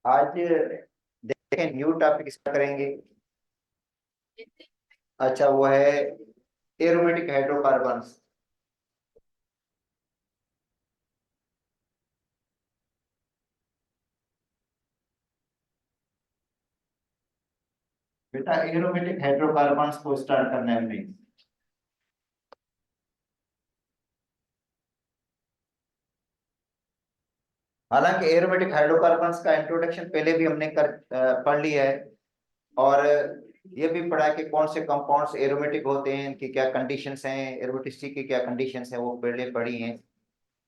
आज देखें new topic start करेंगे। अच्छा, वो है एरोमेटिक हाइड्रोकार्बन्स। बेटा एरोमेटिक हाइड्रोकार्बन्स को स्टार्ट करना है हमने। हालांकि एरोमेटिक हाइड्रोकार्बन्स का इंट्रोडक्शन पहले भी हमने पढ़ लिया है। और ये भी पढ़ा है कि कौन से कंपाउंड्स एरोमेटिक होते हैं, इनकी क्या कंडीशंस हैं, एरोमेटिसिटी की क्या कंडीशंस हैं, वो पहले पढ़ी हैं।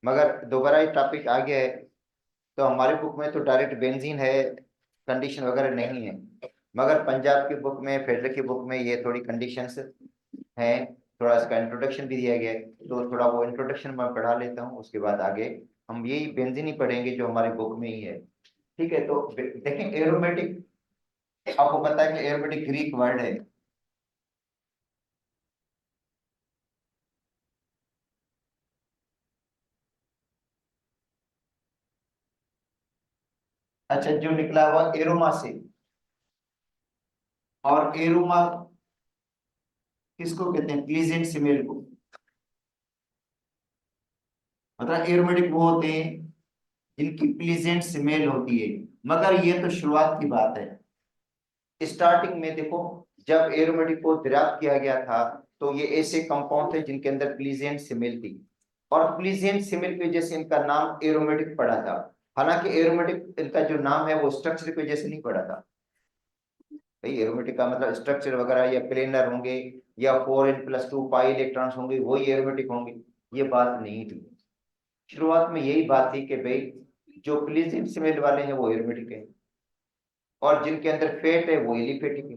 मगर दोबारा ये टॉपिक आ गया है। तो हमारी बुक में तो डायरेक्ट बेंजीन है, कंडीशन वगैरह नहीं है। मगर पंजाब की बुक में, फेडरल की बुक में ये थोड़ी कंडीशंस हैं। थोड़ा इसका इंट्रोडक्शन भी दिया गया है, तो थोड़ा वो इंट्रोडक्शन मैं पढ़ा लेता हूँ। उसके बाद आगे हम यही बेंजीन ही पढ़ेंगे जो हमारी बुक में ही है। ठीक है, तो देखें एरोमेटिक, आपको पता है कि एरोमेटिक ग्रीक वर्ड है। अच्छा, जो निकला हुआ एरोमा से। और एरोमा किसको कहते हैं? प्लीजेंट स्मेल को। मतलब एरोमेटिक वो होते हैं जिनकी प्लीजेंट स्मेल होती है। मगर ये तो शुरुआत की बात है। स्टार्टिंग में देखो, जब एरोमेटिक को दरियाफ्त किया गया था, तो ये ऐसे कंपाउंड थे जिनके अंदर प्लीजेंट स्मेल थी। और प्लीजेंट स्मेल की वजह से इनका नाम एरोमेटिक पड़ा था। हालांकि एरोमेटिक इनका जो नाम है वो स्ट्रक्चर की वजह से नहीं पड़ा था। भाई एरोमेटिक का मतलब स्ट्रक्चर वगैरह या प्लेनर होंगे या 4n+2 पाई इलेक्ट्रॉन्स होंगे, वही एरोमेटिक होंगे, ये बात नहीं थी। शुरुआत में यही बात थी कि भाई जो प्लीजेंट स्मेल वाले हैं वो एरोमेटिक है, और जिनके अंदर फेट है वो एलिफेटिक है।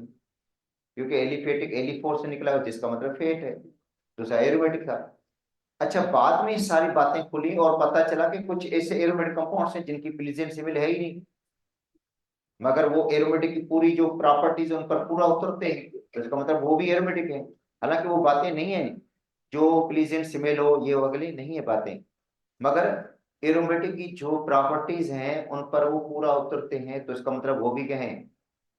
क्योंकि एलिफेटिक एलिफोर से निकला हो, जिसका मतलब फेट है, दूसरा एरोमेटिक था। अच्छा, बाद में ये सारी बातें खुली और पता चला कि कुछ ऐसे एरोमेटिक कंपाउंड्स हैं जिनकी प्लीजेंट सिमिल है ही नहीं, मगर वो एरोमेटिक की पूरी जो प्रॉपर्टीज है उन पर पूरा उतरते हैं, तो इसका मतलब वो भी एरोमेटिक है। हालांकि वो बातें नहीं है जो प्लीजेंट सिमिल हो, ये अगली नहीं है बातें। मगर एरोमेटिक की जो प्रॉपर्टीज हैं उन पर वो पूरा उतरते हैं, तो इसका मतलब वो भी क्या है?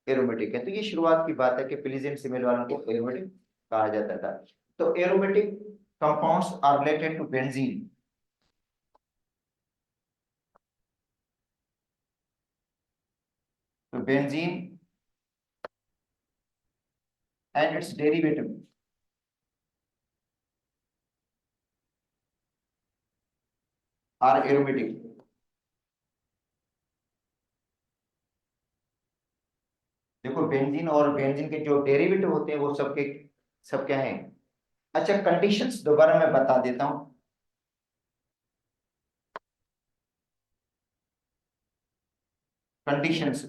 एरोमेटिक है। तो ये शुरुआत की बात है कि प्लीजेंट सिमिल वालों को एरोमेटिक कहा जाता था। तो aromatic compounds are related to benzene. तो benzene and its derivative are aromatic. देखो बेंजीन और बेंजीन के जो डेरिवेटिव होते हैं वो सबके सब क्या है? अच्छा, कंडीशंस दोबारा मैं बता देता हूँ। कंडीशंस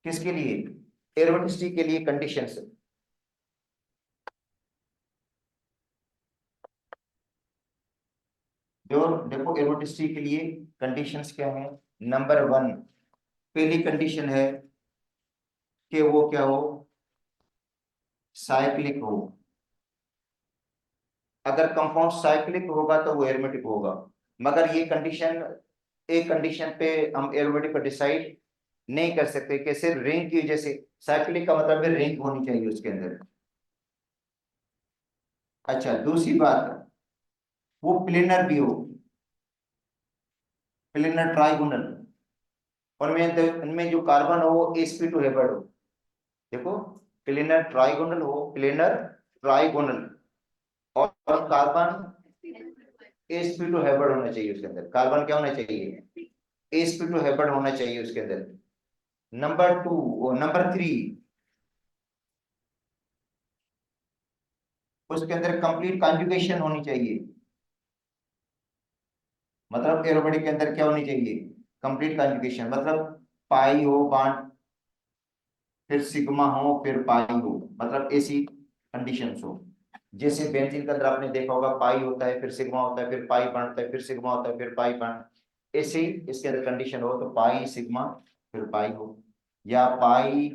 किसके लिए? एरोमेटिसिटी के लिए कंडीशंस। जो देखो एरोमेटिसिटी के लिए कंडीशंस क्या है? नंबर वन, पहली कंडीशन है कि वो क्या हो? साइक्लिक हो। अगर कंपाउंड साइक्लिक होगा तो वो एरोमेटिक होगा। मगर ये कंडीशन, एक कंडीशन पे हम एरोमेटिक को डिसाइड नहीं कर सकते कि सिर्फ रिंग की वजह से। साइक्लिक का मतलब है रिंग होनी चाहिए उसके अंदर। अच्छा, दूसरी बात, वो प्लेनर भी हो, प्लेनर ट्राइगोनल। और इनमें जो कार्बन हो वो sp2 हेबर्ड हो। देखो, प्लेनर ट्राइगोनल हो, प्लेनर ट्राइगोनल। और कार्बन sp2 हेबर्ड होना चाहिए उसके अंदर। कार्बन क्या होना चाहिए? sp2 हेबर्ड होना चाहिए उसके अंदर। नंबर टू, नंबर थ्री, उसके अंदर कंप्लीट कॉन्जुगेशन होनी चाहिए। मतलब एरोमेटिक के अंदर क्या होनी चाहिए? Complete conjugation. मतलब पाई हो बॉन्ड, फिर सिग्मा हो, फिर पाई हो, मतलब ऐसी कंडीशंस हो। जैसे बेंजीन के अंदर आपने देखा होगा, पाई होता है, फिर सिग्मा होता है, फिर पाई बॉन्ड होता है, फिर सिग्मा होता है, फिर पाई बॉन्ड। ऐसे ही इसके अंदर कंडीशन हो तो पाई सिग्मा फिर पाई हो, या पाई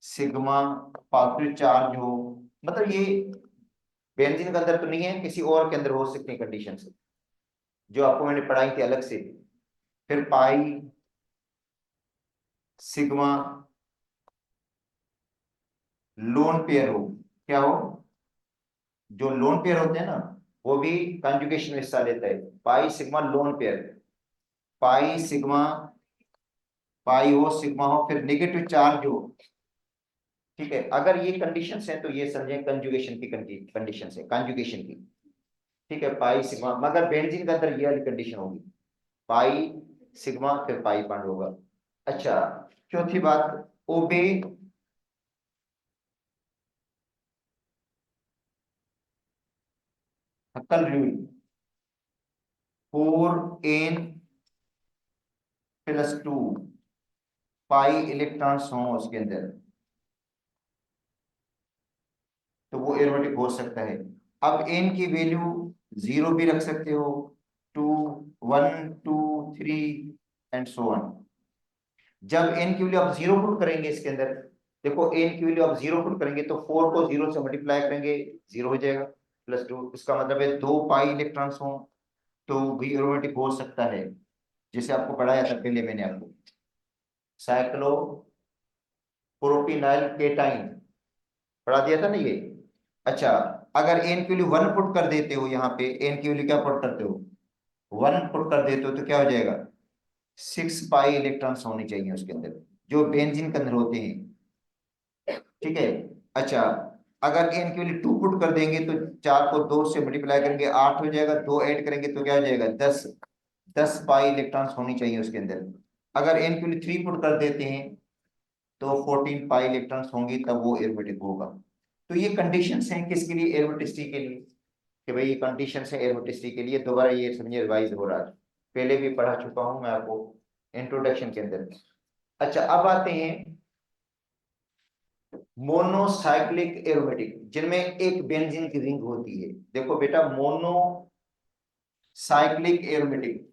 सिग्मा फिर चार्ज हो। मतलब ये बेंजीन के अंदर तो नहीं है, किसी और के अंदर हो सकती है कंडीशन, जो आपको मैंने पढ़ाई थी अलग से। फिर पाई सिग्मा लोन पेयर हो, क्या हो, जो लोन पेयर होते हैं ना वो भी कंजुगेशन में हिस्सा लेता है। Pi sigma lone pair, pi sigma, pi हो सिग्मा हो, फिर नेगेटिव चार्ज हो। ठीक है, अगर ये कंडीशंस है तो ये समझें कंजुगेशन की कंडीशंस है, कंजुगेशन की। ठीक है, पाई सिग्मा, मगर बेंजीन के अंदर ये वाली कंडीशन होगी, पाई सिग्मा फिर पाई बॉन्ड होगा। अच्छा, चौथी बात, ओबे हक्कल रूल, 4n+2 पाई इलेक्ट्रॉन्स हों उसके अंदर तो वो एरोमेटिक हो सकता है। अब एन की वैल्यू 0 भी रख सकते हो, 2, 1, 2, 3 एंड सो ऑन। जब एन की वैल्यू आप 0 पुट करेंगे इसके अंदर, देखो एन की वैल्यू आप 0 पुट करेंगे तो 4 को 0 से मल्टीप्लाई करेंगे, 0 हो जाएगा, +2, इसका मतलब है 2 पाई इलेक्ट्रॉन्स हों तो भी एरोमेटिक हो सकता है। जैसे आपको पढ़ाया था पहले मैंने आपको, साइक्लो प्रोपिनाइल केटाइन पढ़ा दिया था ना ये। अच्छा, अगर एन की वैल्यू 1 पुट कर देते हो, यहाँ पे एन की वैल्यू क्या पुट करते हो, 1 पुट कर देते हो तो क्या हो जाएगा, 6 पाई इलेक्ट्रॉन्स होने चाहिए उसके अंदर, जो बेंजीन के अंदर होते हैं। ठीक है। अच्छा, अगर एन की वैल्यू 2 पुट कर देंगे तो 4 को 2 से मल्टीप्लाई करेंगे 8 हो जाएगा, 2 ऐड करेंगे तो क्या हो जाएगा, 10, 10 पाई इलेक्ट्रॉन्स होनी चाहिए उसके अंदर। अगर एन की वैल्यू 3 पुट कर देते हैं तो 14 पाई इलेक्ट्रॉन्स होंगी, तब वो एरोमेटिक होगा। तो ये कंडीशंस हैं किसके लिए, एरोमेटिसिटी के लिए, कि भाई ये कंडीशंस है एरोमेटिसिटी के लिए। दोबारा ये समझिए, रिवाइज हो रहा है, पहले भी पढ़ा चुका हूं मैं आपको इंट्रोडक्शन के अंदर। अच्छा, अब आते हैं मोनोसाइक्लिक एरोमेटिक, जिनमें एक बेंजीन की रिंग होती है। देखो बेटा, monocyclic aromatic,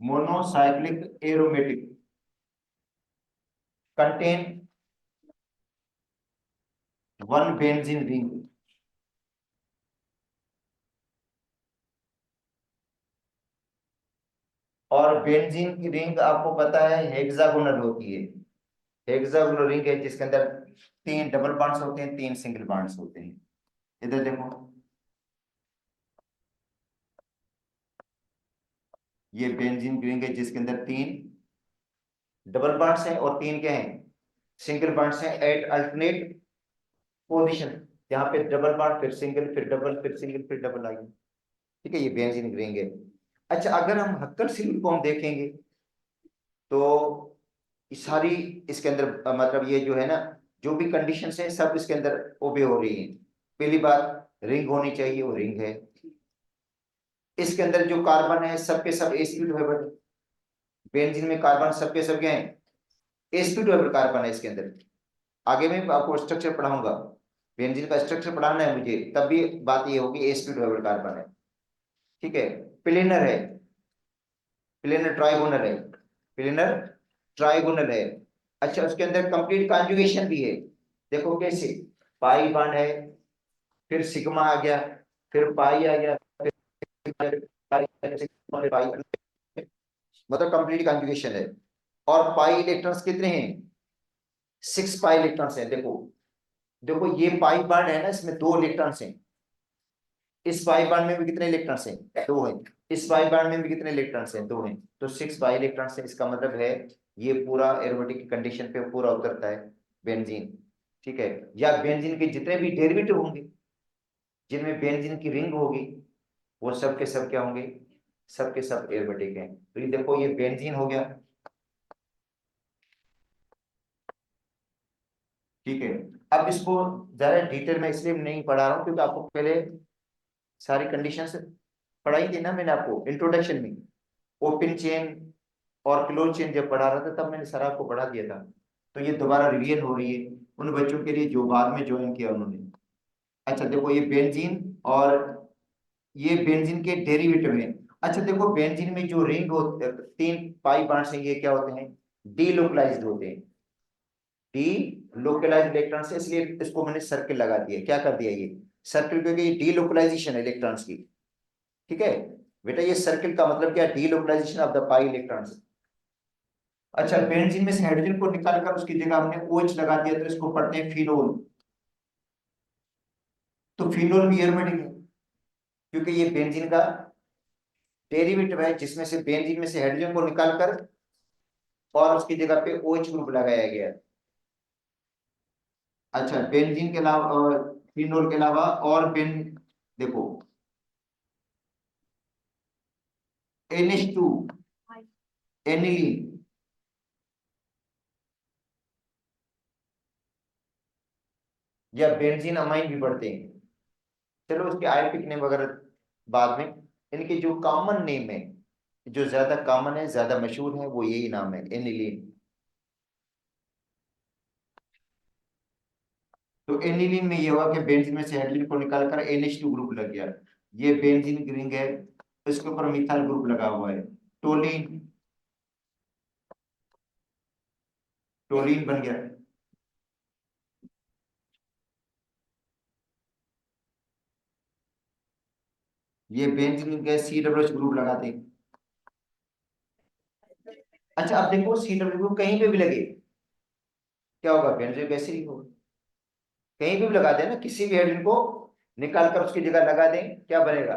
monocyclic aromatic contain one benzene ring. और बेंजीन की रिंग आपको पता है हेक्सागोनल होती है। हेक्सागोनल रिंग है जिसके अंदर 3 डबल बॉन्ड्स होते हैं, 3 सिंगल बॉन्ड्स होते हैं। इधर देखो, ये बेंजीन की रिंग है जिसके अंदर 3 डबल बॉन्ड्स हैं और 3 क्या हैं, सिंगल बॉन्ड्स हैं एट अल्टरनेट पोजीशन। यहाँ पे डबल बॉन्ड, फिर सिंगल, फिर डबल, फिर सिंगल, फिर डबल आएंगे। ठीक है, ये बेंजीन की रिंग है। अच्छा, अगर हम हक्कर सिलिकॉन को हम देखेंगे तो ये सारी इसके अंदर मतलब ये जो है ना, जो भी कंडीशंस है सब इसके अंदर ओबे हो रही हैं। पहली बात, रिंग होनी चाहिए, वो रिंग है। इसके अंदर जो कार्बन है सब के सब sp2 बेंजीन में कार्बन सब के सब क्या है, sp2 कार्बन है इसके अंदर। आगे में आपको स्ट्रक्चर पढ़ाऊंगा, बेंजीन का स्ट्रक्चर पढ़ाना है मुझे, तब भी बात ये होगी sp2 कार्बन है। ठीक है, प्लेनर है, प्लेनर ट्राइगोनल है, प्लेनर ट्राइगोनल है। अच्छा, उसके अंदर कंप्लीट कॉन्जुगेशन भी है। देखो कैसे, पाई बॉन्ड है, फिर सिग्मा आ गया, फिर पाई आ गया, फिर पाई, फिर पाई, मतलब कंप्लीट कॉन्जुगेशन है। और पाई इलेक्ट्रॉन्स कितने हैं, 6 पाई इलेक्ट्रॉन्स हैं। देखो, देखो ये पाई बॉन्ड है ना, इसमें 2 इलेक्ट्रॉन्स हैं। इस पाई बॉन्ड में भी कितने इलेक्ट्रॉन्स हैं, 2 हैं। इस पाई बॉन्ड में भी कितने इलेक्ट्रॉन्स हैं, 2 हैं। तो 6 पाई इलेक्ट्रॉन्स हैं। इसका मतलब है ये पूरा एरोमेटिक की कंडीशन पे पूरा उतरता है बेंजीन। ठीक है, या बेंजीन के जितने भी डेरिवेटिव होंगे जिनमें बेंजीन की रिंग होगी, वो सब के सब क्या होंगे, सब के सब एरोमेटिक हैं। तो ये देखो, ये बेंजीन हो गया। ठीक है, अब इसको ज्यादा डिटेल में इसलिए नहीं पढ़ा रहा हूँ क्योंकि आपको पहले सारी कंडीशंस पढ़ाई थी ना मैंने आपको इंट्रोडक्शन में। ओपन चेन और क्लोज चेन जब पढ़ा रहा था तब मैंने सारा आपको पढ़ा दिया था। तो ये दोबारा रिवीजन हो रही है उन बच्चों के लिए जो बाद में ज्वाइन किया उन्होंने। अच्छा देखो, ये बेंजीन और ये बेंजीन के डेरिवेटिव हैं। अच्छा देखो, बेंजीन में जो रिंग होते 3 पाई बॉन्ड्स हैं, ये क्या होते हैं, डीलोकलाइज्ड होते हैं। डी लोकलाइज्ड इलेक्ट्रॉन से, इसलिए इसको मैंने सर्किल लगा दिया, क्या कर दिया ये सर्किल, क्योंकि ये डीलोकलाइजेशन है इलेक्ट्रॉन्स की। ठीक है बेटा, ये सर्किल का मतलब क्या, delocalization of the pi electrons. अच्छा, बेंजीन में से हाइड्रोजन को निकालकर उसकी जगह हमने OH लगा दिया, तो इसको पढ़ते हैं फिनोल। तो फिनोल भी एरोमेटिक है, क्योंकि ये बेंजीन का डेरिवेटिव है, जिसमें से बेंजीन में से हाइड्रोजन को निकालकर और उसकी जगह पे OH ग्रुप लगाया गया। अच्छा, बेंजीन के अलावा और फिनोल के अलावा और देखो, NH2, एनिलीन, या बेंजीन अमाइन भी पढ़ते हैं। चलो उसके आयुर्वेदिक नेम वगैरह बाद में, इनके जो कॉमन नेम है, जो ज्यादा कॉमन है, ज्यादा मशहूर है, वो यही नाम है, एनिलीन। तो एनिलीन में ये हुआ कि बेंजीन में से हाइड्रोजन को निकालकर NH2 ग्रुप लग गया। ये बेंजीन की रिंग है, इसके ऊपर मिथाइल ग्रुप लगा हुआ है, टोलिन, टोलिन बन गया। ये बेंजीन के COH ग्रुप लगाते हैं। अच्छा, अब देखो COH ग्रुप कहीं पे भी लगे, क्या होगा, बेंजीन गैस ही होगा। कहीं पे भी लगा दें ना, किसी भी हाइड्रोजन को निकाल कर उसकी जगह लगा दें, क्या बनेगा,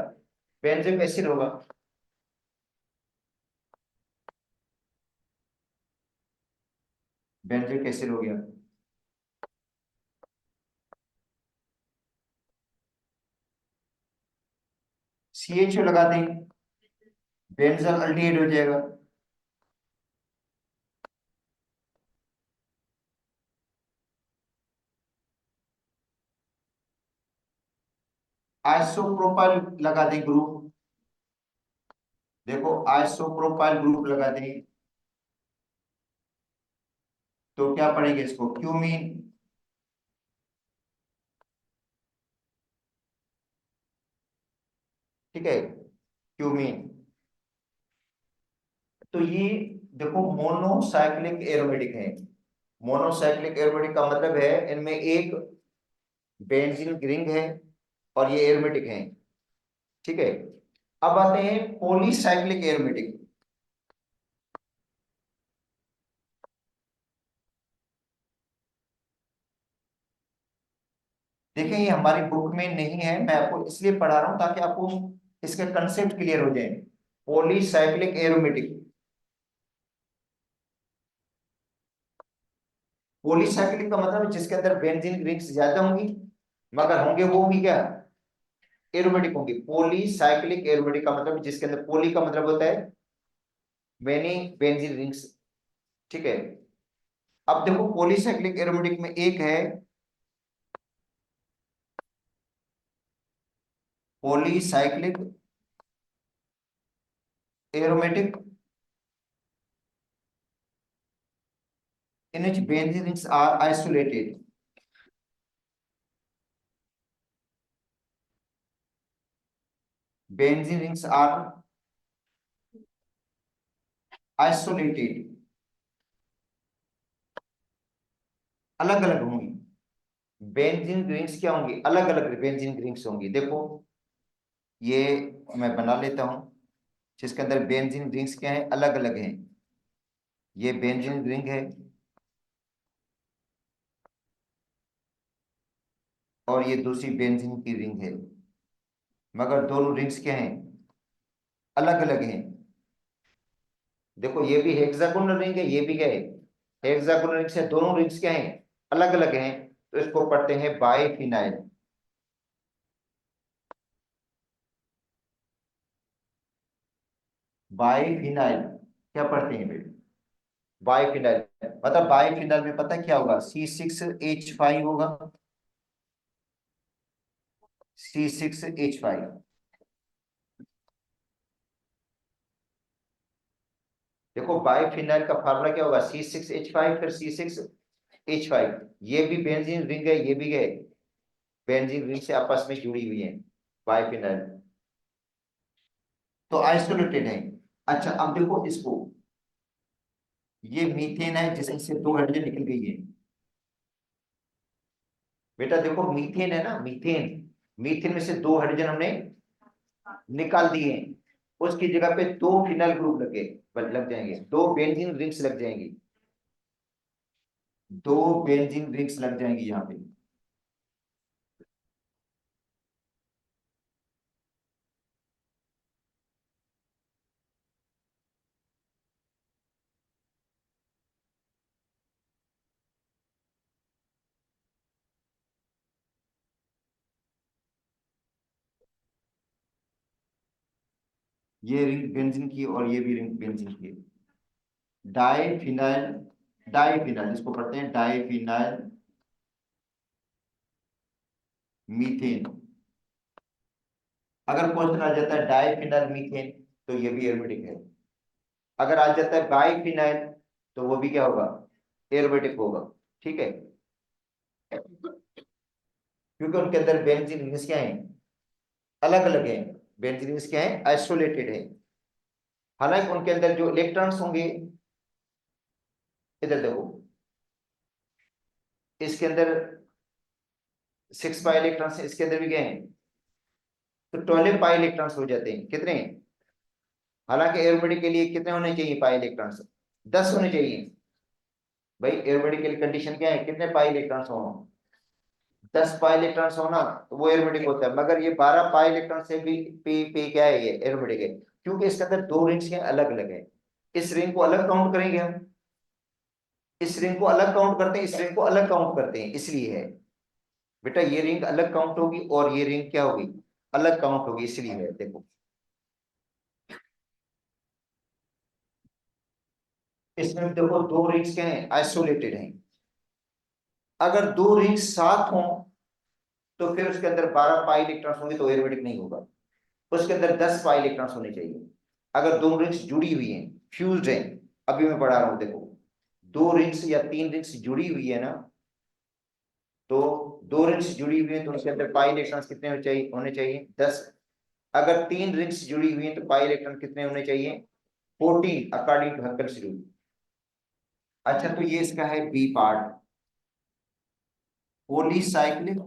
बेंजोइक एसिड होगा। बेंजोइक एसिड हो गया। CHO लगा दें, बेंजल अल्डिहाइड हो जाएगा। आइसोप्रोपाइल लगा दें ग्रुप, देखो आइसोप्रोपाइल ग्रुप लगा दें, तो क्या पढ़ेंगे इसको, क्यूमीन। ठीक है, क्यूमीन। तो ये देखो मोनोसाइक्लिक एरोमेटिक है। मोनोसाइक्लिक एरोमेटिक का मतलब है इनमें एक बेंजीन रिंग है और ये एरोमेटिक है। ठीक है, अब आते हैं पॉलीसाइक्लिक एरोमेटिक। देखिए, ये हमारी बुक में नहीं है, मैं आपको इसलिए पढ़ा रहा हूं ताकि आपको इसके कंसेप्ट क्लियर हो जाए। पॉलीसाइक्लिक एरोमेटिक, पॉलीसाइक्लिक का मतलब है जिसके अंदर बेंजीन रिंग्स ज्यादा होंगी, मगर होंगे वो भी क्या, एरोमेटिक होंगे। पॉलीसाइक्लिक एरोमेटिक का मतलब जिसके अंदर, पॉली का मतलब होता है मेनी बेंजीन रिंग्स। ठीक है, अब देखो पॉलीसाइक्लिक एरोमेटिक में एक है polycyclic aromatic in which benzene rings are isolated. Benzene rings are isolated, अलग अलग होंगी। बेंजीन रिंग्स क्या होंगी, अलग अलग बेंजीन रिंग्स होंगी। देखो ये मैं बना लेता हूं, जिसके अंदर बेंजीन रिंग्स क्या है, अलग अलग हैं। ये बेंजीन रिंग है और ये दूसरी बेंजीन की रिंग है, मगर दोनों रिंग्स क्या हैं, अलग अलग हैं। देखो ये भी हेक्सागोनल रिंग है, ये भी क्या है, हेक्सागोनल रिंग्स है, दोनों रिंग्स क्या हैं, अलग अलग हैं। तो इसको पढ़ते हैं बाइफिनाइल। बाइफिनाइल क्या पढ़ते हैं बेटा, बाइफिनाइल। मतलब बाइफिनाइल में पता है क्या होगा, C6H5 होगा, C6H5। देखो बाइफिनाइल का फार्मूला क्या होगा, C6H5 फिर C6H5। ये भी बेंजीन रिंग है, ये भी है बेंजीन रिंग से आपस में जुड़ी हुई है, बाइफिनाइल। तो आइसोलेटेड है। अच्छा, अब देखो इसको, ये मीथेन है जिसमें से दो हाइड्रोजन निकल गई है। बेटा देखो मीथेन है ना, मीथेन, मीथेन में से दो हाइड्रोजन हमने निकाल दिए, उसकी जगह पे दो फिनाइल ग्रुप लग जाएंगे, दो बेंजीन रिंग्स लग जाएंगी, दो बेंजीन रिंग्स लग जाएंगी यहाँ पे। ये रिंग बेंजीन की और ये भी रिंग बेंजीन की। डाईफिनाइल, डाईफिनाइल इसको पढ़ते हैं डाईफिनाइल मीथेन। अगर क्वेश्चन आ जाता है डाईफिनाइल मीथेन तो ये भी एरोमेटिक है। अगर आ जाता है बाईफिनाइल तो वो भी क्या होगा, एरोमेटिक होगा। ठीक है, क्योंकि उनके अंदर बेंजीन रिंग्स क्या है, अलग अलग है। बेंजीन रिंग्स क्या है, आइसोलेटेड है। हालांकि उनके अंदर जो इलेक्ट्रॉन्स होंगे, इधर देखो, इसके अंदर 6 पाई इलेक्ट्रॉन्स, इसके अंदर भी क्या है, तो 12 पाई इलेक्ट्रॉन्स हो जाते हैं। कितने, हालांकि एरोमेटिक के लिए कितने होने चाहिए पाई इलेक्ट्रॉन्स, 10 होने चाहिए। भाई एरोमेटिक के लिए कंडीशन क्या है, कितने पाई इलेक्ट्रॉन्स हो, 10 पाई इलेक्ट्रॉन्स होना तो वो एरोमेटिक होता है। मगर ये 12 पाई इलेक्ट्रॉन से भी पी क्या है, ये एरोमेटिक है, क्योंकि इसके अंदर दो रिंग्स के अलग अलग है। इस रिंग को अलग काउंट करेंगे हम, इस रिंग को अलग काउंट करते हैं, इस रिंग को अलग काउंट करते हैं, इसलिए है बेटा, ये रिंग अलग काउंट होगी और ये रिंग क्या होगी, अलग काउंट होगी, इसलिए है। देखो इसमें देखो दो रिंग्स क्या हैं, आइसोलेटेड हैं। अगर दो रिंग्स साथ हों तो फिर उसके अंदर 12 पाई इलेक्ट्रॉन्स होंगे तो एरोमेटिक नहीं होगा, उसके अंदर 10 पाई इलेक्ट्रॉन्स होने चाहिए। अगर दो रिंग्स जुड़ी हुई हैं, फ्यूज्ड हैं, अभी मैं पढ़ा रहा हूं देखो, दो रिंग्स या तीन रिंग्स जुड़ी हुई है ना, तो दो रिंग्स जुड़ी हुई है तो उसके अंदर पाई इलेक्ट्रॉन्स कितने होने चाहिए, 10। अगर तीन रिंग्स जुड़ी हुई है तो पाई इलेक्ट्रॉन कितने होने चाहिए, 14 अकॉर्डिंग टू हक्कल्स रूल। अच्छा तो ये इसका है B part, polycyclic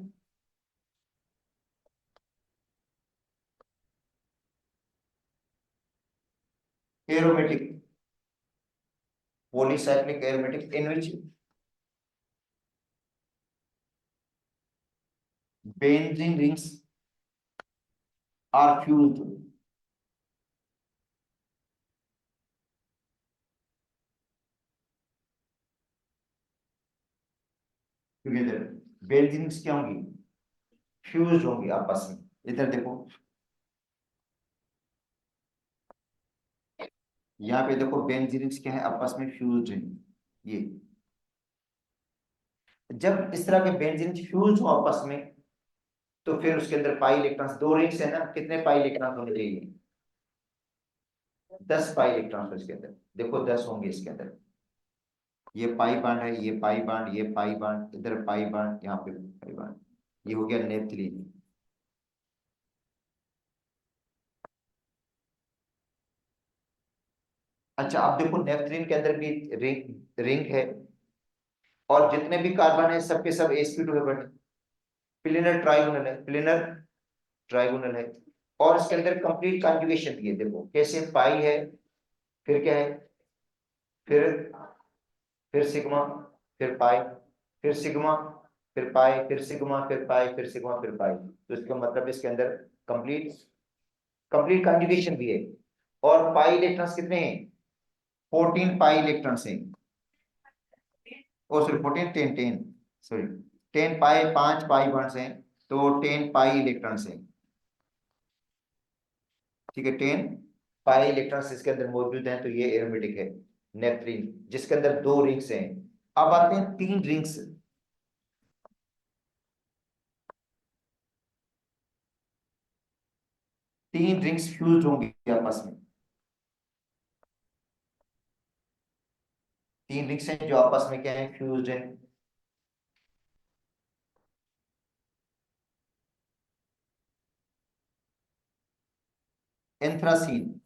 aromatic, polycyclic aromatic in which benzene rings are fused together। Benzene rings क्या होंगी, फ्यूज होंगी आपस में। इधर देखो, यहाँ पे देखो बेंजीन रिंग्स क्या है, आपस में फ्यूज हैं। ये जब इस तरह के बेंजीन फ्यूज हो आपस में तो फिर उसके अंदर पाई इलेक्ट्रॉन्स, दो रिंग्स है ना, कितने पाई इलेक्ट्रॉन्स होने चाहिए, 10 पाई इलेक्ट्रॉन्स इसके अंदर। देखो 10 होंगे इसके अंदर, ये पाई बांड है, ये पाई बांड, ये पाई बांड, इधर पाई बांड, यहाँ पे पाई बांड, ये हो गया नेपथलीन। अच्छा अब देखो नेपथलीन के अंदर भी रिंग रिंग है, और जितने भी कार्बन है सबके सब sp2 है, बट प्लेनर ट्राइगोनल है, प्लेनर ट्राइगोनल है। और इसके अंदर कंप्लीट कॉन्जुगेशन दिए, देखो कैसे, पाई है, फिर क्या है, फिर फिर सिग्मा, फिर पाई, फिर सिग्मा, फिर पाई, फिर सिग्मा, फिर पाई, फिर सिग्मा, फिर पाई। तो इसका मतलब इसके अंदर कंप्लीट कंप्लीट कॉन्जुगेशन भी है। और पाई इलेक्ट्रॉन्स कितने हैं, 14 पाई इलेक्ट्रॉन्स हैं। ओ सॉरी 14, 10 सॉरी 10 पाई, 5 पाई बॉन्ड्स हैं, तो 10 पाई इलेक्ट्रॉन्स हैं। ठीक है, 10 पाई इलेक्ट्रॉन्स इसके अंदर मौजूद हैं, तो ये एरोमेटिक है नेपथलीन, जिसके अंदर दो रिंग्स हैं। अब आते हैं तीन रिंग्स, तीन रिंग्स फ्यूज होंगी आपस में। तीन रिंग्स हैं जो आपस में क्या है, फ्यूज है। एंथ्रासीन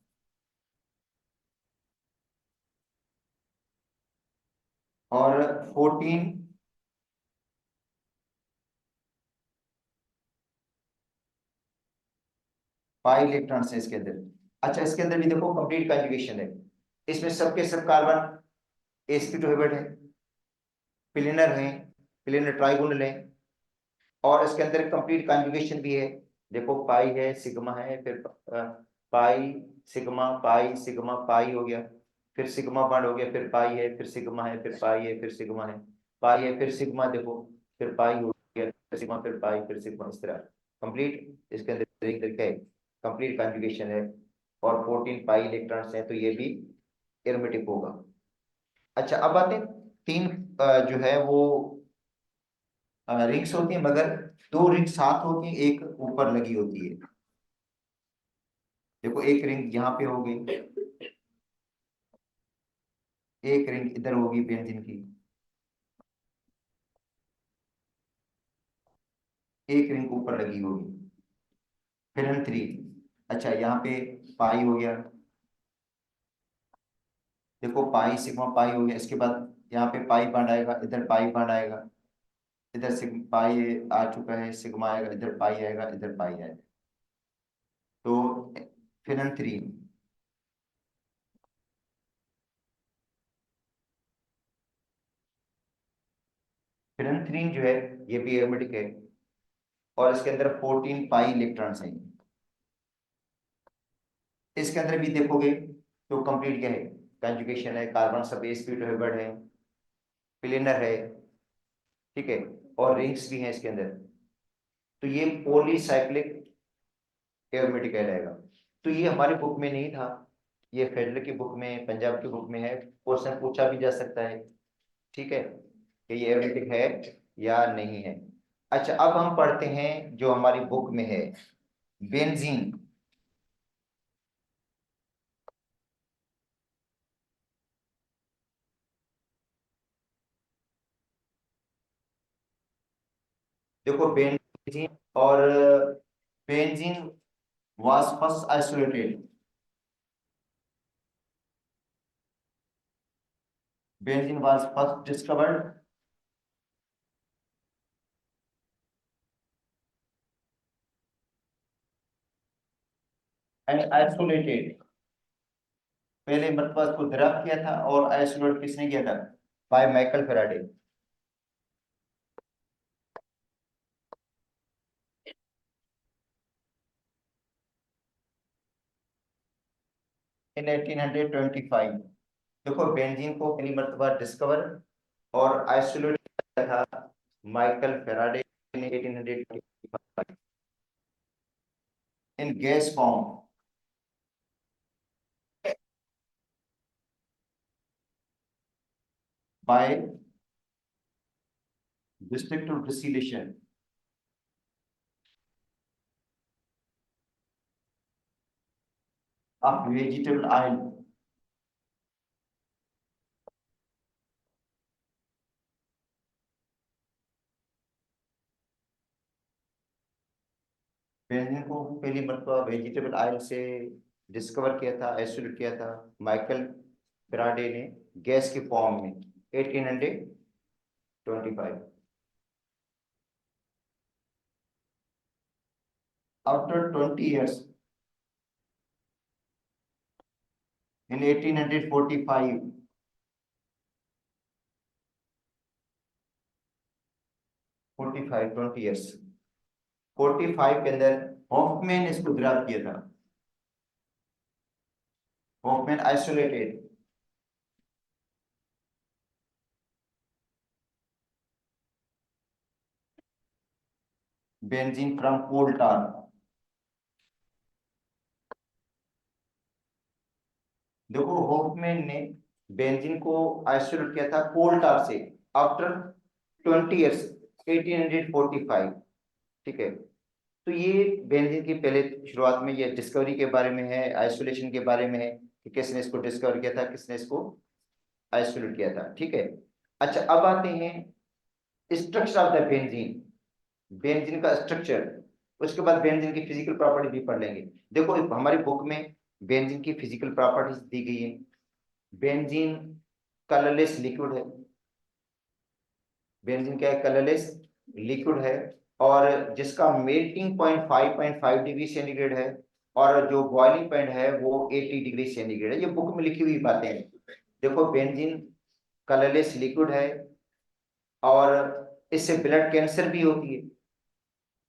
और 14, पाई इलेक्ट्रॉन्स है इसके अंदर। अच्छा, इसके अंदर भी देखो कंप्लीट कॉन्जुगेशन है, इसमें सबके सब कार्बन sp2 हेबेट है, प्लेनर है, प्लेनर ट्राइगोनल है, और इसके अंदर कंप्लीट कॉन्जुगेशन भी है। देखो पाई है, सिग्मा है, फिर पाई सिग्मा पाई हो गया, फिर सिग्मा बॉन्ड हो गया, फिर पाई है, फिर सिग्मा है, फिर पाई है, फिर सिग्मा है, पाई है, फिर सिग्मा, देखो फिर पाई हो गया, फिर सिग्मा, फिर पाई, फिर सिग्मा, इस तरह कंप्लीट इसके अंदर एक तरीका है, कंप्लीट कॉन्जुगेशन है, और 14 पाई इलेक्ट्रॉन्स हैं, तो ये भी एरोमेटिक होगा। अच्छा, अब आते हैं तीन जो है वो रिंग्स होती है, मगर दो रिंग साथ होती है, एक ऊपर लगी होती है। देखो एक रिंग यहाँ पे होगी, एक रिंग इधर होगी बेंजीन की, एक रिंग ऊपर लगी होगी, फिर हम थ्री। अच्छा, यहाँ पे पाई हो गया, देखो पाई सिग्मा पाई हो गया, इसके बाद यहाँ पे पाई बॉन्ड आएगा, इधर पाई बॉन्ड आएगा, इधर सिग्मा पाई आ चुका है, सिग्मा आएगा, इधर पाई आएगा, इधर पाई आएगा, तो फिर हम थ्री। फिर हम थ्री जो है ये भी एरोमेटिक है, और इसके अंदर 14 पाई इलेक्ट्रॉन्स हैं। इसके अंदर भी देखोगे तो कंप्लीट क्या है, कंजुगेशन है, कार्बन सब sp2 हेबेट है, प्लेनर है, ठीक है, और रिंग्स भी हैं इसके अंदर, तो ये पॉलीसाइक्लिक एरोमेटिक कहलाएगा। तो ये हमारी बुक में नहीं था, ये फेडरल की बुक में, पंजाब की बुक में है, क्वेश्चन पूछा भी जा सकता है, ठीक है, कि ये एरोमेटिक है या नहीं है। अच्छा, अब हम पढ़ते हैं जो हमारी बुक में है, बेंजीन। देखो बेंजीन, और benzene was first isolated, benzene was first discovered and isolated, पहले मरतबा इसको दरियाफ्त किया था और आइसोलेट किसने किया था, बाय माइकल फेराडे। इन 1825 देखो बेंजीन को पहली मरतबा डिस्कवर और आइसोलेट किया था माइकल फेराडे ने 1825 इन gas form by डिस्ट्रिक्टिव distillation of vegetable oil. Benzene को पहली मरतबा वेजिटेबल ऑयल से डिस्कवर किया था, आइसोलेट किया था माइकल फेराडे ने गैस के फॉर्म में 1825। आफ्टर 20 years in 1845, 20 years 45 के अंदर हॉफमैन इसको ग्राफ किया था, Hofmann isolated benzene from coal tar. देखो हॉफमैन ने बेंजीन को आइसोलेट किया था कोल टार से आफ्टर 20 years 1845, ठीक है। तो ये बेंजीन की पहले शुरुआत में ये डिस्कवरी के बारे में है, आइसोलेशन के बारे में है, कि किसने इसको डिस्कवर किया था, किसने इसको आइसोलेट किया था, ठीक है। अच्छा, अब आते हैं structure of the benzene, benzene का स्ट्रक्चर, उसके बाद बेंजीन की फिजिकल प्रॉपर्टी भी पढ़ लेंगे। देखो हमारी बुक में बेंजीन की फिजिकल प्रॉपर्टीज दी गई है। बेंजीन कलरलेस लिक्विड है, बेंजीन क्या है, कलरलेस लिक्विड है, और जिसका मेल्टिंग पॉइंट 5.5 डिग्री सेंटीग्रेड है, और जो बॉइलिंग पॉइंट है वो 80 डिग्री सेंटीग्रेड है। ये बुक में लिखी हुई बातें हैं। देखो बेंजीन कलरलेस लिक्विड है और इससे ब्लड कैंसर भी होती है।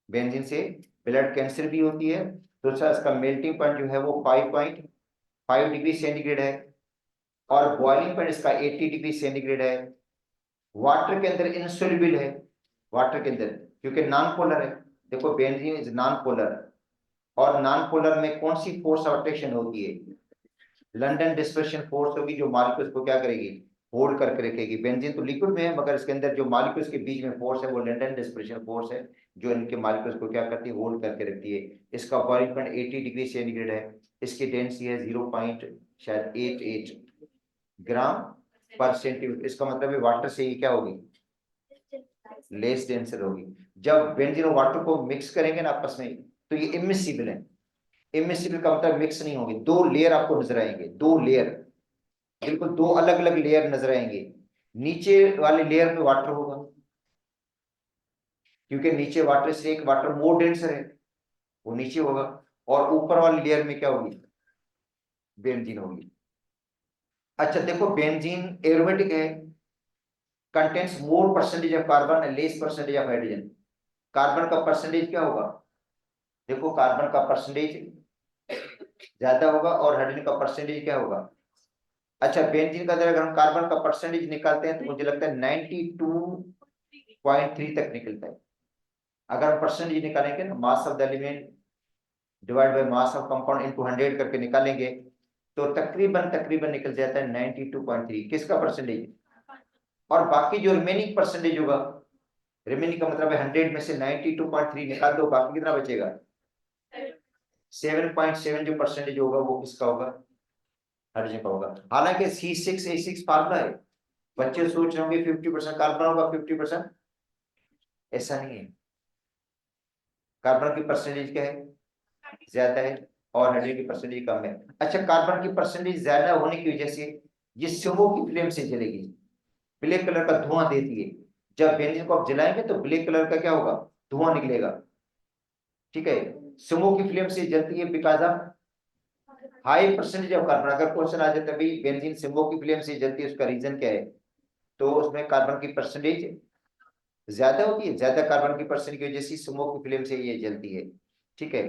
बेंजीन से ब्लड कैंसर भी होती है। दूसरा इसका मेल्टिंग पॉइंट जो है वो 5.5 डिग्री सेंटीग्रेड है और बॉइलिंग पॉइंट इसका 80 डिग्री सेंटीग्रेड है। वाटर के अंदर इनसोल्युबल है, वाटर के अंदर, क्योंकि नॉन पोलर है। देखो बेंजीन इज नॉन पोलर, और नॉन पोलर में कौन सी फोर्स ऑफ अट्रैक्शन होती है? लंदन डिस्पर्शन फोर्स होगी, जो मॉलिक्यूल्स को क्या करेगी? होल्ड करके रखेगी। बेंजीन तो लिक्विड में है, मगर इसके अंदर जो मॉलिक्यूल्स के बीच में फोर्स है वो लंदन डिस्पर्शन फोर्स है, जो इनके मॉलिक्यूल्स को क्या करती है? होल्ड करके रखती है। इसका बॉइलिंग पॉइंट 80 डिग्री सेंटीग्रेड है। इसकी डेंसिटी है 0.88 ग्राम पर सेंटीमीटर। इसका मतलब है वाटर से ये क्या होगी? लेस डेंसर होगी। जब बेंजीन और वाटर को मिक्स करेंगे ना आपस में, तो ये इमिसिबल है। इमिसिबल का मतलब मिक्स नहीं होगी। दो लेयर आपको नजर आएंगे, दो लेयर, बिल्कुल दो अलग अलग लेयर नजर आएंगे। नीचे वाले लेयर में वाटर होगा, क्योंकि नीचे वाटर से एक वाटर मोर डेंसर है, वो नीचे होगा। और ऊपर वाली लेयर में क्या होगी? बेंजीन होगी। अच्छा देखो, बेंजीन एरोमेटिक है, contains more percentage of carbon and less percentage of hydrogen. Carbon का परसेंटेज क्या होगा? देखो कार्बन का परसेंटेज ज्यादा होगा और हाइड्रोजन का परसेंटेज क्या होगा? अच्छा बेंजीन का अगर हम कार्बन का परसेंटेज निकालते हैं तो मुझे लगता है 92.3 तक निकलता है। अगर हम परसेंटेज निकालेंगे ना, mass of the element divide by mass of compound into 100 करके निकालेंगे, तो तकरीबन तकरीबन निकल जाता है 92.3। किसका परसेंटेज? और बाकी जो रिमेनिंग परसेंटेज होगा, रिमेनिंग का मतलब है 100 में से 92.3 निकाल दो, बाकी कितना बचेगा? 7.7 जो परसेंटेज होगा वो किसका होगा? हाइड्रोजन का होगा। हालांकि C6H6 फार्मूला है, बच्चे सोच रहे होंगे 50% कार्बन होगा 50%, ऐसा नहीं है। कार्बन की परसेंटेज क्या है? ज्यादा है और हाइड्रोजन की परसेंटेज कम है। अच्छा कार्बन की परसेंटेज ज्यादा होने की वजह से ये स्मोक की फ्लेम से जलेगी, ब्लैक कलर का धुआं देती है। जब बेंजीन को आप जलाएंगे तो ब्लैक कलर का क्या होगा? धुआं निकलेगा। ठीक है, स्मोक की फ्लेम से जलती है because of high percentage of carbon. अगर क्वेश्चन आ जाता है भाई बेंजीन स्मोक की फ्लेम से जलती है, उसका रीजन क्या है, तो उसमें कार्बन की परसेंटेज ज्यादा होती है। ज्यादा कार्बन की परसेंट की वजह से स्मोक की फ्लेम से ये जलती है। ठीक है,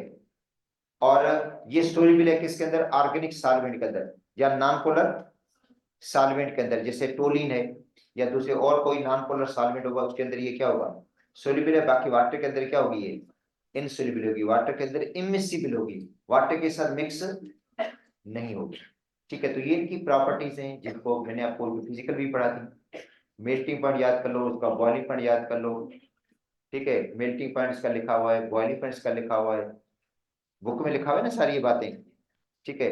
और ये सोल्यूबल है किसके अंदर? ऑर्गेनिक सॉल्वेंट के अंदर या नॉन पोलर सॉल्वेंट के अंदर, जैसे टोलिन है या दूसरे और कोई नॉन पोलर सॉल्वेंट होगा, उसके अंदर ये क्या होगा? सोल्यूबल है। बाकी वाटर के अंदर क्या होगी? ये इनसोल्यूबल होगी। वाटर के अंदर इमिसिबल होगी, वाटर के साथ मिक्स नहीं होगी। ठीक है, तो ये इनकी प्रॉपर्टीज हैं जिनको मैंने आपको फिजिकल भी पढ़ा थी। मेल्टिंग पॉइंट याद कर लो, उसका बॉइलिंग पॉइंट याद कर लो। ठीक है, मेल्टिंग पॉइंट इसका लिखा हुआ है, बॉइलिंग पॉइंट इसका लिखा हुआ है, बुक में लिखा हुआ है ना सारी ये बातें। ठीक है,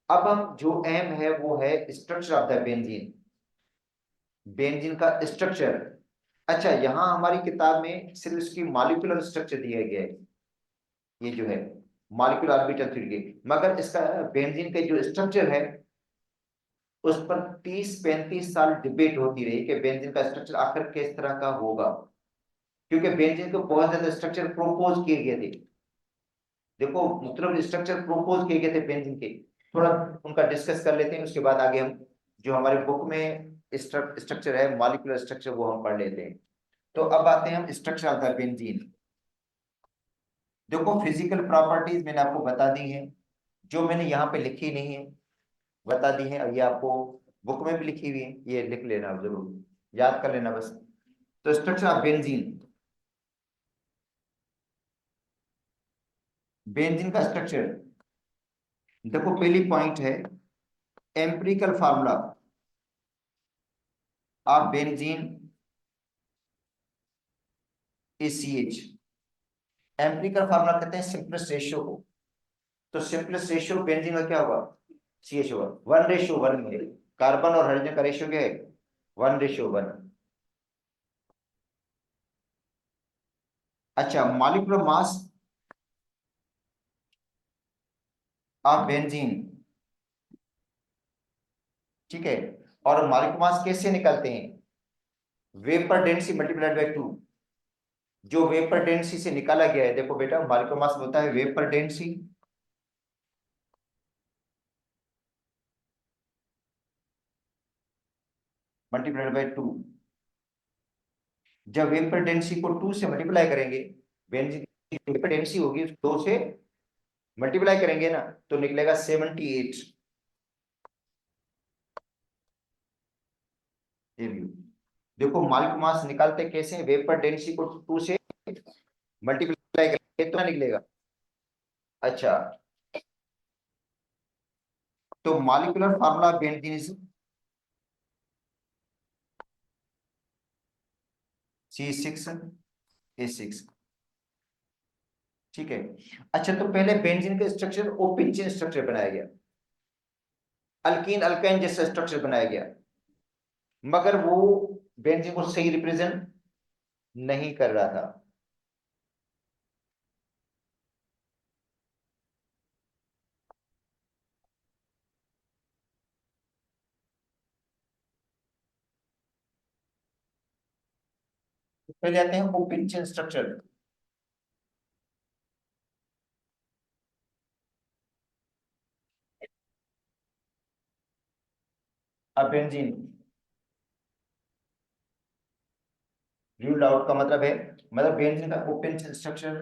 अब हम जो एम है वो है structure of the benzene, benzene का स्ट्रक्चर। अच्छा यहाँ हमारी किताब में सिर्फ इसकी मॉलिक्यूलर स्ट्रक्चर दिया गया है, ये जो है मॉलिक्यूलर ऑर्बिटल थ्योरी के, मगर इसका बेंजीन का जो स्ट्रक्चर है उस पर 30-35 साल डिबेट होती रही कि बेंजीन का स्ट्रक्चर आखिर किस तरह का होगा, क्योंकि बेंजीन को बहुत ज्यादा स्ट्रक्चर प्रोपोज किए गए थे। देखो मतलब स्ट्रक्चर प्रोपोज किए गए थे बेंजीन के, थोड़ा उनका डिस्कस कर लेते हैं, उसके बाद आगे हम जो हमारे बुक में स्ट्रक्चर है मॉलिक्यूलर स्ट्रक्चर वो हम पढ़ लेते हैं। तो अब आते हैं हम स्ट्रक्चर ऑफ द बेंजीन। देखो फिजिकल प्रॉपर्टीज मैंने आपको बता दी है, जो मैंने यहाँ पे लिखी नहीं है बता दी है, और ये आपको बुक में भी लिखी हुई है, ये लिख लेना जरूर, याद कर लेना बस। तो स्ट्रक्चर ऑफ बेंजीन, बेंजीन का स्ट्रक्चर देखो, पहली पॉइंट है empirical formula of benzene ACH। Empirical formula कहते हैं सिंपलेस्ट रेशियो को, तो सिंपलेस्ट रेशियो बेंजीन का क्या होगा? CH होगा। 1:1 में कार्बन और हाइड्रोजन का रेशियो क्या है? 1:1। अच्छा मॉलिक्यूलर मास ऑफ बेंजीन, ठीक है, और मॉलिक्यूलर मास कैसे निकलते हैं? वेपर डेंसिटी मल्टीप्लाइड बाय 2, जो वेपर डेंसिटी से निकाला गया है। देखो बेटा मॉलिक्यूलर मास होता है वेपर डेंसिटी मल्टीप्लाइड बाय 2। जब वेपर डेंसिटी को 2 से मल्टीप्लाई करेंगे, बेंजीन की वेपर डेंसिटी होगी 2 से मल्टीप्लाई करेंगे ना, तो निकलेगा 78। ये भी देखो, मालिक्यूलर मास निकालते कैसे, वेपर डेंसिटी को 2 से मल्टीप्लाई करेंगे तो निकलेगा। अच्छा, तो मॉलिक्यूलर फार्मूला बेंजीन C6H6। ठीक है। अच्छा, तो पहले बेंजीन का स्ट्रक्चर ओपन चेन स्ट्रक्चर बनाया गया, अल्कीन अल्काइन जैसा स्ट्रक्चर बनाया गया, मगर वो बेंजीन को सही रिप्रेजेंट नहीं कर रहा था। तो पहले आते हैं ओपन चेन स्ट्रक्चर। अब बेंजीन रूल्ड आउट का मतलब है, मतलब बेंजीन का ओपन चेन स्ट्रक्चर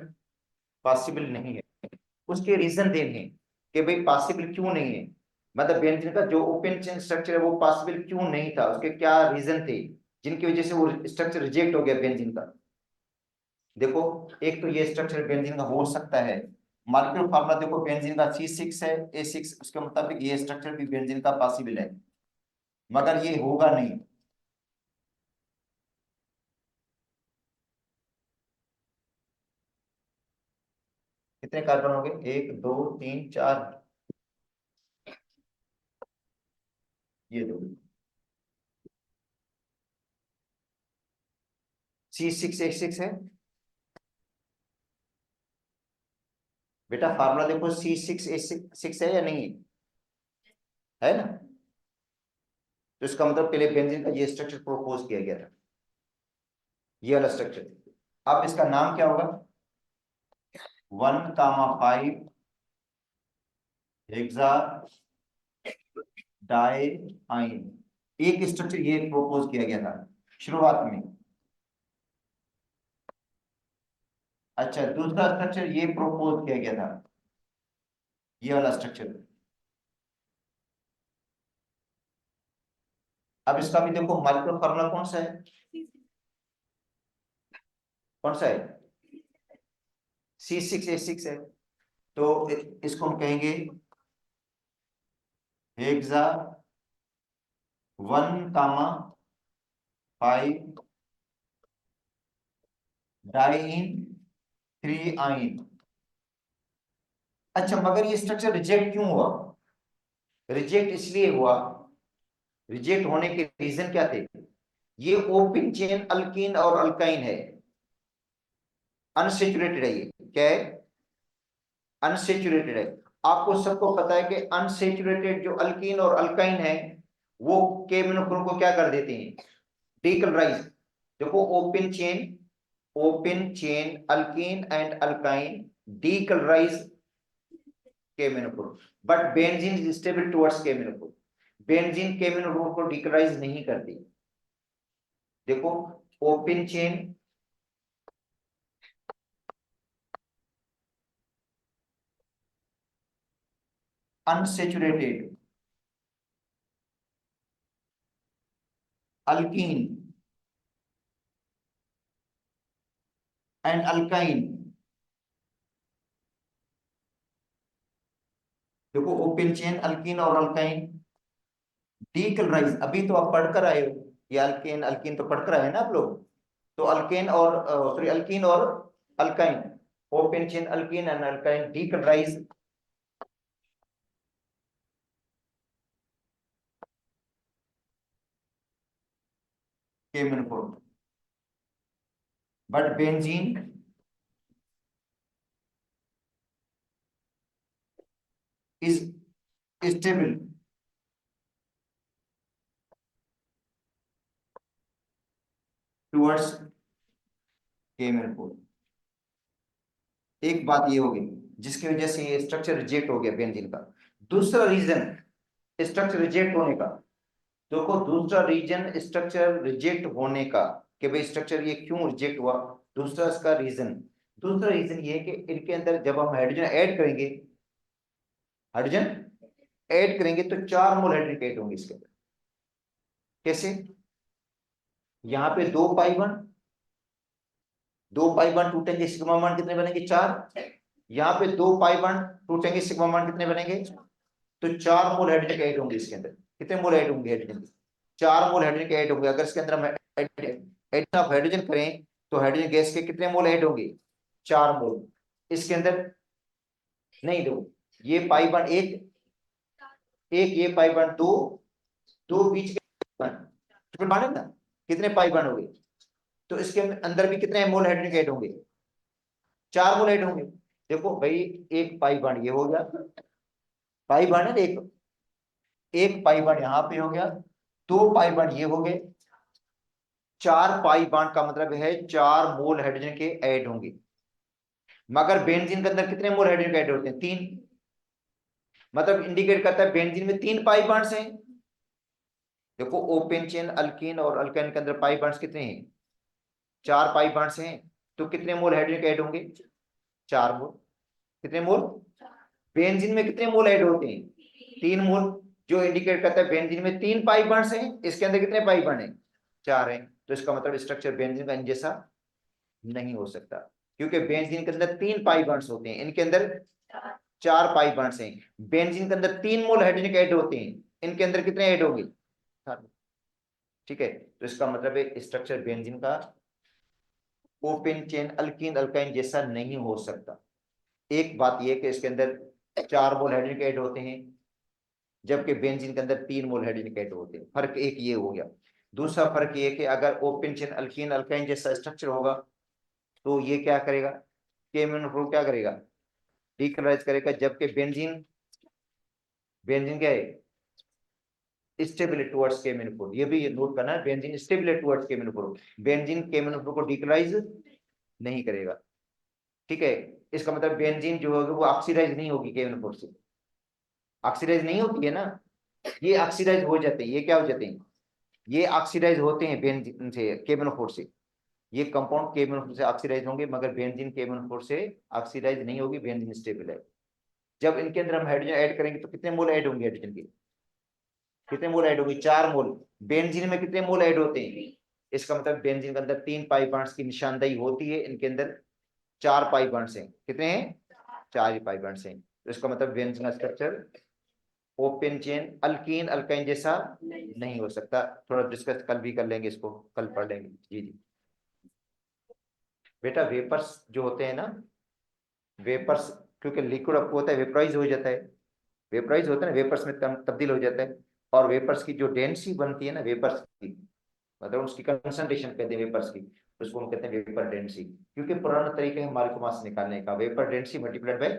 पॉसिबल नहीं है। उसके रीजन देने हैं कि भाई पॉसिबल क्यों नहीं है, मतलब बेंजीन का जो ओपन चेन स्ट्रक्चर है वो पॉसिबल क्यों नहीं था, उसके क्या रीजन थे जिनकी वजह से वो स्ट्रक्चर रिजेक्ट हो गया बेंजीन का। देखो, एक तो ये स्ट्रक्चर बेंजीन का हो सकता है, मॉलिक्यूलर फार्मूला देखो, बेंजीन का C6 है A6, उसके मुताबिक ये स्ट्रक्चर भी बेंजीन का पॉसिबल है, मगर ये होगा नहीं। कितने कार्बन हो गए, 1 2 3 4, ये दो। C6H6 है बेटा, फार्मूला देखो, C6H6 है या नहीं है ना। तो इसका मतलब पहले बेंजीन का ये स्ट्रक्चर प्रोपोज किया गया था, ये वाला स्ट्रक्चर। अब इसका नाम क्या होगा, 1,5 हेक्सा डाइआइन। एक स्ट्रक्चर ये प्रोपोज किया गया था शुरुआत में। अच्छा, दूसरा स्ट्रक्चर ये प्रोपोज किया गया था, ये वाला स्ट्रक्चर। अब इसका भी देखो, मॉलिक्यूलर फार्मूला कौन सा है, कौन सा है, C6H6 है। तो इसको हम कहेंगे हेक्सा 1,5 डाइइन 3 आइन। अच्छा, मगर ये स्ट्रक्चर रिजेक्ट क्यों हुआ, रिजेक्ट इसलिए हुआ, रिजेक्ट होने के रीजन क्या थे, ये ओपन चेन अल्कीन और अल्काइन है, अनसेचुरेटेड है, ये क्या है, अनसेचुरेटेड है। आपको सबको पता है कि अनसेचुरेटेड जो अल्कीन और अल्काइन है वो केमिकल को क्या कर देते हैं, डीकलराइज। देखो, open chain alkyne and alkyne decolourise chemical, but benzene is stable towards chemical, benzene chemical को डीकलराइज नहीं करती। देखो, open chain unsaturated alkyne and alkyne. देखो, ओपन चेन अल्कीन और अल्काइन डीकलराइज, अभी तो आप पढ़कर आए हो, ये अल्केन अल्कीन तो पढ़कर आए ना आप लोग। तो अल्केन और सॉरी अल्कीन और alkyne, open chain alkyne and alkyne decolourise chemical, but benzene is stable towards chemical. एक बात ये होगी जिसकी वजह से ये स्ट्रक्चर रिजेक्ट हो गया बेंजीन का। दूसरा रीजन स्ट्रक्चर रिजेक्ट होने का, देखो दूसरा रीजन स्ट्रक्चर रिजेक्ट होने का, कि भाई स्ट्रक्चर ये क्यों रिजेक्ट हुआ, दूसरा इसका रीजन, दूसरा रीजन ये है कि इनके अंदर जब हम हाइड्रोजन ऐड करेंगे, हाइड्रोजन ऐड करेंगे तो 4 मोल हाइड्रोजन ऐड होंगे इसके अंदर। कैसे? यहाँ पे 2 पाई बॉन्ड, 2 पाई बॉन्ड टूटेंगे, सिग्मा बॉन्ड कितने बनेंगे? 4। यहाँ पे 2 पाई बॉन्ड टूटेंगे, सिग्मा बॉन्ड कितने बनेंगे? तो 4 मोल हाइड्रोजन ऐड होंगे इसके अंदर। कितने मोल ऐड होंगे हाइड्रोजन के? 4 मोल हाइड्रोजन के ऐड होंगे। अगर इसके अंदर हम एडिशन ऑफ हाइड्रोजन करें तो हाइड्रोजन गैस के कितने मोल ऐड होंगे? 4 मोल। इसके अंदर नहीं, दो, ये पाई बॉन्ड एक, एक ये पाई बॉन्ड दो, दो बीच के बॉन्ड है ना, कितने पाई बॉन्ड हो गए? तो इसके अंदर भी कितने मोल हाइड्रोजन ऐड होंगे? 4 मोल ऐड होंगे। देखो भाई, एक पाई बॉन्ड ये हो गया, पाई बॉन्ड है ना, एक पाई बॉन्ड यहाँ पे हो गया, 2 पाई बॉन्ड ये हो गए, 4 पाई बॉन्ड का मतलब है 4 मोल हाइड्रोजन के ऐड होंगे। मगर बेंजीन के अंदर कितने मोल हाइड्रोजन ऐड होते हैं? 3। मतलब इंडिकेट करता है बेंजीन में 3 पाई बॉन्ड्स हैं। देखो ओपन चेन अल्कीन और अल्काइन के अंदर पाई बॉन्ड्स कितने हैं? 4 पाई बॉन्ड्स हैं। तो कितने मोल हाइड्रोजन ऐड होंगे? 4 मोल। कितने मोल? बेंजीन में कितने मोल ऐड होते हैं? 3 मोल, जो इंडिकेट करता है बेंजीन में 3 पाई बॉन्ड्स हैं। इसके अंदर कितने पाई बॉन्ड हैं? 4 हैं। तो इसका मतलब स्ट्रक्चर बेंजीन का इन जैसा नहीं हो सकता, क्योंकि बेंजीन के अंदर 3 पाई बॉन्ड्स होते हैं, इनके अंदर 4 पाई बॉन्ड्स हैं। बेंजीन के अंदर 3 मोल हाइड्रोजन ऐड होते हैं, इनके अंदर कितने ऐड होंगे? 4। ठीक है, तो इसका मतलब है स्ट्रक्चर बेंजीन का ओपन चेन अल्कीन अल्काइन जैसा नहीं हो सकता। एक बात यह कि इसके अंदर 4 मोल हाइड्रोजन ऐड होते हैं, जबकि बेंजीन के अंदर 3 मोल हाइड्रोजन ऐड होते हैं। फर्क एक ये हो गया। दूसरा फर्क ये कि अगर ओपन चेन अल्कीन अल्काइन जैसा स्ट्रक्चर होगा तो ये क्या करेगा? केमिनोफोर क्या करेगा? डीकलराइज करेगा, जबकि बेंजीन, बेंजीन क्या है? स्टेबल टुवर्ड्स केमिनोफोर। ये भी ये नोट करना है, बेंजीन स्टेबल टुवर्ड्स केमिनोफोर। बेंजीन केमिनोफोर को डीकलराइज नहीं करेगा। ठीक है, इसका मतलब बेंजीन जो होगी वो ऑक्सीडाइज नहीं होगी केमिनोफोर से, ऑक्सीडाइज नहीं होती है ना, ये ऑक्सीडाइज हो जाते हैं। ये क्या हो जाते हैं? ये ऑक्सीडाइज होते हैं बेंजीन से, केमिनोफोर से। ये कंपाउंड केमिनोफोर से ऑक्सीडाइज होंगे, मगर बेंजीन केमिनोफोर से ऑक्सीडाइज नहीं होगी, बेंजीन स्टेबल है। जब इनके अंदर हम हाइड्रोजन ऐड करेंगे तो कितने मोल ऐड होंगे हाइड्रोजन के? कितने मोल ऐड होंगे? 4 मोल। बेंजीन में कितने मोल ऐड होते हैं? इसका मतलब बेंजीन के अंदर 3 पाई बॉन्ड्स की निशानदेही होती है, इनके अंदर 4 पाई बॉन्ड्स हैं। कितने हैं? 4 ही पाई बॉन्ड्स हैं। तो इसका मतलब बेंजीन का structure open chain alkyne alkyne जैसा नहीं हो सकता। थोड़ा डिस्कस कल भी कर लेंगे इसको, कल पढ़ लेंगे। जी जी बेटा, वेपर्स जो होते हैं ना, वेपर्स, क्योंकि लिक्विड आपको होता है वेपराइज हो जाता है, वेपराइज होता है ना, वेपर्स में तब्दील हो जाता है। और वेपर्स की जो डेंसिटी बनती है ना वेपर्स की, मतलब उसकी कंसंट्रेशन कहते हैं वेपर्स की, उसको हम कहते हैं वेपर डेंसिटी। क्योंकि पुराना तरीका है मालिक्यूल मास निकालने का, वेपर डेंसिटी मल्टीप्लाइड बाय